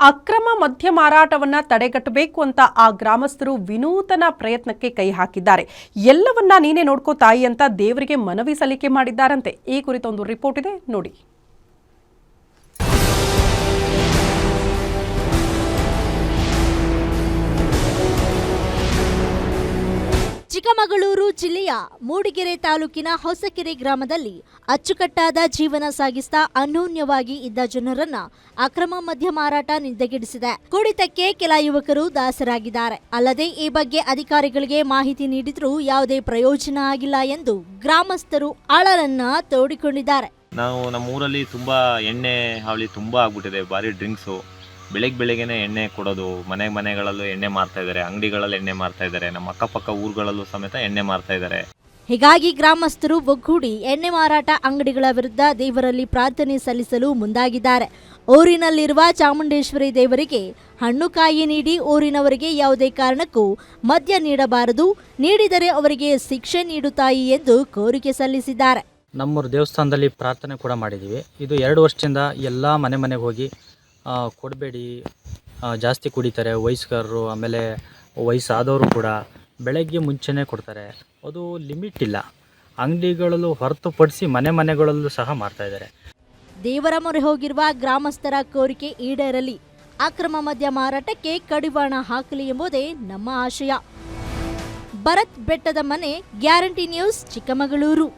ಅಕ್ರಮ ಮದ್ಯ ಮಾರಾಟವನ್ನ ತಡೆಗಟ್ಟಬೇಕು ಅಂತ ಆ ಗ್ರಾಮಸ್ಥರು ವಿನೂತನ ಪ್ರಯತ್ನಕ್ಕೆ ಕೈ ಹಾಕಿದ್ದಾರೆ. ಎಲ್ಲವನ್ನ ನೀನೇ ನೋಡ್ಕೋ ತಾಯಿ ಅಂತ ದೇವರಿಗೆ ಮನವಿ ಸಲ್ಲಿಕೆ ಮಾಡಿದ್ದಾರಂತೆ. ಈ ಕುರಿತ ಒಂದು ರಿಪೋರ್ಟ್ ಇದೆ ನೋಡಿ. ಚಿಕ್ಕಮಗಳೂರು ಜಿಲ್ಲೆಯ ಮೂಡಿಗೆರೆ ತಾಲೂಕಿನ ಹೊಸಕೆರೆ ಗ್ರಾಮದಲ್ಲಿ ಅಚ್ಚುಕಟ್ಟಾದ ಜೀವನ ಸಾಗಿಸ್ತಾ ಅನ್ಯೋನ್ಯವಾಗಿ ಇದ್ದ ಜನರನ್ನ ಅಕ್ರಮ ಮದ್ಯ ಮಾರಾಟ ನಿದ್ದೆಗೆಡಿಸಿದೆ. ಕುಡಿತಕ್ಕೆ ಕೆಲ ಯುವಕರು ದಾಸರಾಗಿದ್ದಾರೆ. ಅಲ್ಲದೆ ಈ ಬಗ್ಗೆ ಅಧಿಕಾರಿಗಳಿಗೆ ಮಾಹಿತಿ ನೀಡಿದ್ರೂ ಯಾವುದೇ ಪ್ರಯೋಜನ ಆಗಿಲ್ಲ ಎಂದು ಗ್ರಾಮಸ್ಥರು ಅಳಲನ್ನ ತೋಡಿಕೊಂಡಿದ್ದಾರೆ. ನಾವು ನಮ್ಮ ಊರಲ್ಲಿ ತುಂಬಾ ಎಣ್ಣೆ ಹಾವಳಿ ತುಂಬಾ ಆಗ್ಬಿಟ್ಟಿದೆ. ಬಾರಿ ಡ್ರಿಂಕ್ಸು, ಬೆಳಗ್ಗೆನೆ ಎಣ್ಣೆ ಕೊಡೋದು, ಮನೆಗಳಲ್ಲೂ ಎಣ್ಣೆ ಮಾರ್ತಾ ಇದ್ದಾರೆ, ಅಂಗಡಿಗಳಲ್ಲಿ ಎಣ್ಣೆ ಮಾರ್ತಾ ಇದ್ದಾರೆ, ನಮ್ಮ ಅಕ್ಕಪಕ್ಕ ಊರುಗಳಲ್ಲೂ ಸಮೇತ ಎಣ್ಣೆ ಮಾರ್ತಾ ಇದ್ದಾರೆ. ಹೀಗಾಗಿ ಗ್ರಾಮಸ್ಥರು ಒಗ್ಗೂಡಿ ಎಣ್ಣೆ ಮಾರಾಟ ಅಂಗಡಿಗಳ ವಿರುದ್ಧ ದೇವರಲ್ಲಿ ಪ್ರಾರ್ಥನೆ ಸಲ್ಲಿಸಲು ಮುಂದಾಗಿದ್ದಾರೆ. ಊರಿನಲ್ಲಿರುವ ಚಾಮುಂಡೇಶ್ವರಿ ದೇವರಿಗೆ ಹಣ್ಣು ಕಾಯಿ ನೀಡಿ ಊರಿನವರಿಗೆ ಯಾವುದೇ ಕಾರಣಕ್ಕೂ ಮದ್ಯ ನೀಡಬಾರದು, ನೀಡಿದರೆ ಅವರಿಗೆ ಶಿಕ್ಷೆ ನೀಡುತ್ತಾಯಿ ಎಂದು ಕೋರಿಕೆ ಸಲ್ಲಿಸಿದ್ದಾರೆ. ನಮ್ಮೂರು ದೇವಸ್ಥಾನದಲ್ಲಿ ಪ್ರಾರ್ಥನೆ ಕೂಡ ಮಾಡಿದ್ದೀವಿ. ಇದು 2 ವರ್ಷದಿಂದ ಎಲ್ಲ ಮನೆಗೆ ಹೋಗಿ ಕೊಡಬೇಡಿ, ಜಾಸ್ತಿ ಕುಡಿತಾರೆ ವಯಸ್ಕರು, ಆಮೇಲೆ ವಯಸ್ಸಾದವರು ಕೂಡ ಬೆಳಗ್ಗೆ ಮುಂಚೆನೇ ಕೊಡ್ತಾರೆ. ಅದು ಲಿಮಿಟ್ ಇಲ್ಲ. ಅಂಗಡಿಗಳಲ್ಲೂ ಹೊರತುಪಡಿಸಿ ಮನೆಗಳಲ್ಲೂ ಸಹ ಮಾಡ್ತಾ ಇದ್ದಾರೆ. ದೇವರ ಮೊರೆ ಹೋಗಿರುವ ಗ್ರಾಮಸ್ಥರ ಕೋರಿಕೆ ಈಡೇರಲಿ, ಅಕ್ರಮ ಮದ್ಯ ಮಾರಾಟಕ್ಕೆ ಕಡಿವಾಣ ಹಾಕಲಿ ಎಂಬುದೇ ನಮ್ಮ ಆಶಯ. ಭರತ್ ಬೆಟ್ಟದ ಮನೆ, ಗ್ಯಾರಂಟಿ ನ್ಯೂಸ್, ಚಿಕ್ಕಮಗಳೂರು.